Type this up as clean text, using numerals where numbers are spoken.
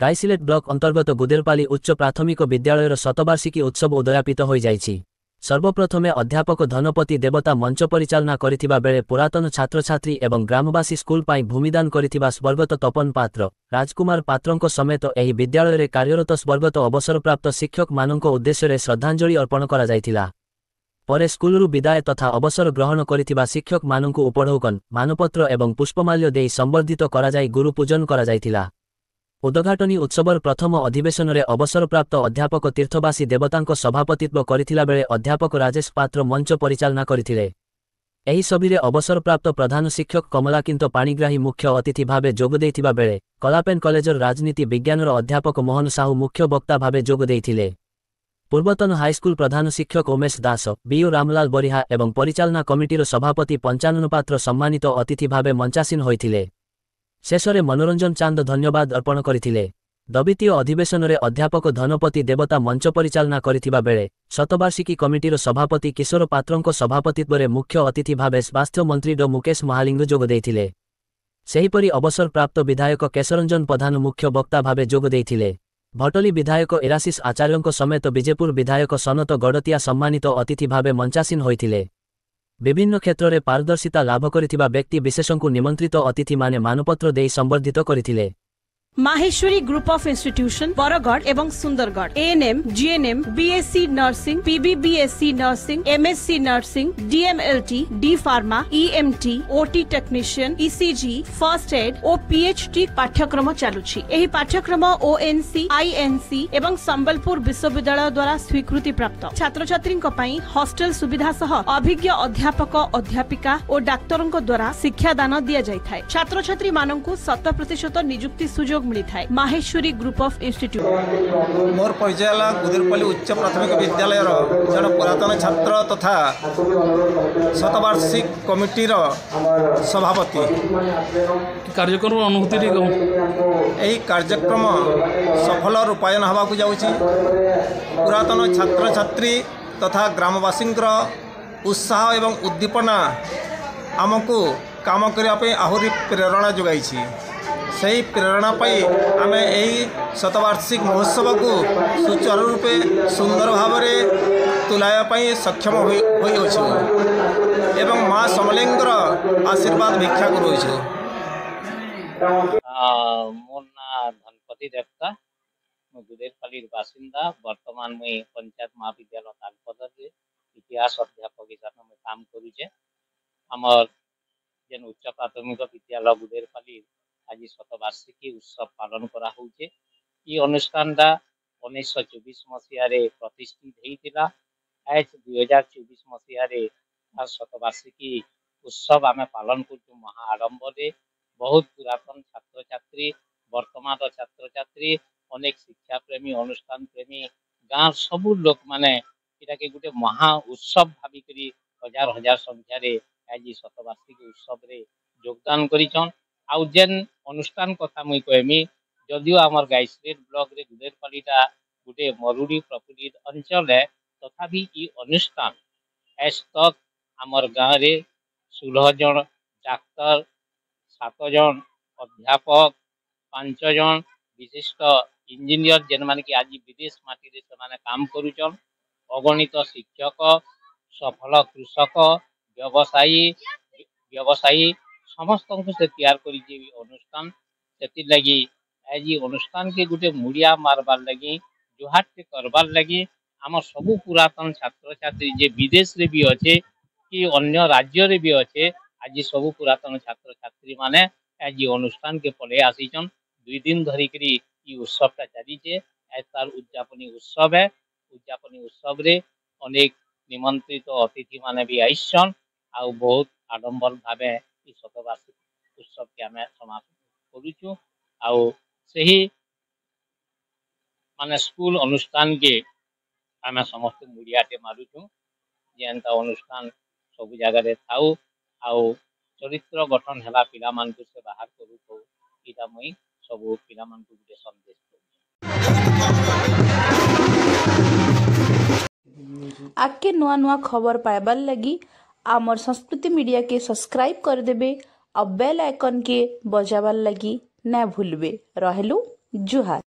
गाईसिलेट block अंतर्गत गुदेरपाली उच्च प्राथमिक विद्यालयर शतवार्षिकी उत्सव उदयापित हो जाइछि। सर्वप्रथमे अध्यापक धनपति देवता मंच परिचालना करिथिबा बेले पुरातन छात्र छात्री एवं ग्रामवासी स्कूल पाई भूमिदान करिथिबा स्वर्गत तपन पात्र राजकुमार पात्रंक समेत एही विद्यालय कार्यरत स्वर्गत अवसरप्राप्त शिक्षक मानक उद्देश्य श्रद्धांजलि अर्पण करा जायथिला। परे स्कूलरू विदाय तथा अवसर ग्रहण करिथिबा शिक्षक मानकु उपढौकन मानपत्र एवं पुष्पमाल्य देई संबर्धित करा जाय गुरु पूजन करा जायथिला। उद्घाटनी उत्सवर प्रथम अधिवेशन में अवसरप्राप्त अध्यापक तीर्थवासी देवतांक सभापतित्व करिथिला बेले अध्यापक राजेश पात्र मंच परिचालना करिथिले। एही सभिरे अवसरप्राप्त प्रधान शिक्षक कमलाकिंत पाणिग्राही मुख्य अतिथि भावे जोग देइथिबा बेले कलापेन कॉलेजर राजनीति विज्ञानर अध्यापक मोहन साहू मुख्य वक्ता भावे जोग देइथिले। पूर्वतन हाईस्कूल प्रधान शिक्षक उमेश दास बीओ रामलाल बरिहा एवं परिचालना कमिटीर सभापति पंचानन पात्र सम्मानित अतिथि भावे मंचासीन होइथिले। शेषरे मनोरंजन चांद धन्यवाद अर्पण करथिले। द्वितीय अधिवेशन में अध्यापक धनपति देवता मंच परिचालना करिथिबा बेले शतवार्षिकी कमिटीर सभापति किशोर पात्रंक सभापतित्व मुख्य अतिथि भावे स्वास्थ्य मंत्री डॉ मुकेश महालिंग जोग देइथिले। सेहीपरि अवसर प्राप्त विधायक केशरंजन प्रधान मुख्य वक्ता भावे जोग देइथिले। भटली विधायक इराशिष आचार्यंक समेत विजेपुर विधायक सनत गड़तिया सम्मानित अतिथि भावे मंचासीन होइथिले। विभिन्न क्षेत्र में पारदर्शिता लाभ करिथिबा व्यक्ति विशेषଙ୍କୁ निमंत्रित अतिथि माने मानपत्र देई संबर्धित करिथिले। Maheshwari group of institution Bargarh एवं Sundargarh ANM GNM BSc nursing PBBSc nursing MSc nursing DMLT D pharma EMT OT technician ECG first aid और पीएचडी पाठ्यक्रम चालुछि। एही पाठ्यक्रम ओएनसी आईएनसी एवं संबलपुर विश्वविद्यालय द्वारा स्वीकृति प्राप्त। छात्र छात्री हॉस्टल सुविधा सह अभिज्ञ अध्यापक अध्यापिका और डाक्तरों द्वारा शिक्षादान दिया जाइथाय। छात्र छात्री माननकु 100% नियुक्ति सुजोग माहेश्वरी ग्रुप ऑफ इंस्टीट्यूट मोर परिचय गुदेरपाली उच्च प्राथमिक विद्यालय जन पुरातन छात्र तथा शतवार्षिक कमिटीर सभापति। कार्यक्रम अनुभूति यही कार्यक्रम सफल रूपायन हवा को जाउछि। पुरातन छात्र छात्री तथा ग्रामवासी उत्साह एवं उद्दीपना आमको काम करने आहुरी प्रेरणा जोगाई। सही प्रेरणा पाई आम यही शतवार्षिक महोत्सव को सुचारू रूपे सुंदर भाव में तुलायापाई सक्षम होइछु एवं माँ समलेंगर आशीर्वाद भिक्षा करूछु। मोर ना धनपति देवता गुदेरपालीर बासिंदा। वर्तमान मुई पंचायत महाविद्यालय तालपदर इतिहास अध्यापक हिसाब में काम करुचे। आमर जेन उच्च प्राथमिक विद्यालय गुदेरपाली आज शतवार्षिकी उत्सव पालन करा होउचे। ई अनुष्ठानटा 1924 मसीह प्रतिष्ठित होइतिला। आज 2024 मसीह शतवार्षिकी उत्सव आम पालन करछु महा आडंबरे। बहुत पुरातन छात्र छात्री वर्तमान छात्र छात्री अनेक शिक्षा प्रेमी अनुष्ठान प्रेमी गाँव सबू लोक माने इटा के गोटे महा उत्सव भाविक हजार हजार संख्यार आज शतवार्षिकी उत्सव रे योगदान करिछन। आउ जेन अनुष्ठान कथा मुई कहमी जदियो आमर गाईसिलेट ब्लॉक रे गुदेरपालीटा गोटे मरुड़ी प्रफुल्लित अंचल है तथापि ई अनुष्ठान आज तक आमर गाँव रे 16 जन डाक्तर 7 जन अध्यापक 5 जन विशिष्ट इंजीनियर जेन माने कि आज विदेश माटी रे समाने काम करूचन। अगणित शिक्षक सफल कृषक व्यवसायी समस्त से तैयार करी अनुष्ठान से लगी आज अनुष्ठान के गोटे मुड़िया मारबार लगी जुहाट के करबार लगी आम सबू पुरातन छात्र छात्री जे विदेश रे भी अच्छे कि अन्य राज्य रे भी अच्छे आज सबू पुरातन छात्र छात्री माने आज अनुष्ठान के पले आसीचन। 2 दिन धरिकी उत्सवटा चलीचे। आज तार उद्यापनी उत्सव है। उद्यापनी उत्सव रे अनेक निमंत्रित अतिथि माने भी आइछन। आ बहुत आडंबर भावे शतवार्षिक उत्सव के आम समापन करूछु। आउ सही माने स्कूल अनुष्ठान के आम समस्त मुड़ियाटे मारुछु जेनता अनुष्ठान सब जगह थाउ। आउ चरित्र गठन है पिला मानकु से बाहर करू इटा मुई सब पिला मानकु गुटे संदेश आके नुआ नुआ खबर पाइबार लगी आमर संस्कृति मीडिया के सब्सक्राइब कर देबे और बेल आइकन के बजाबार लगी ना भूलबे। रहलु जुहार।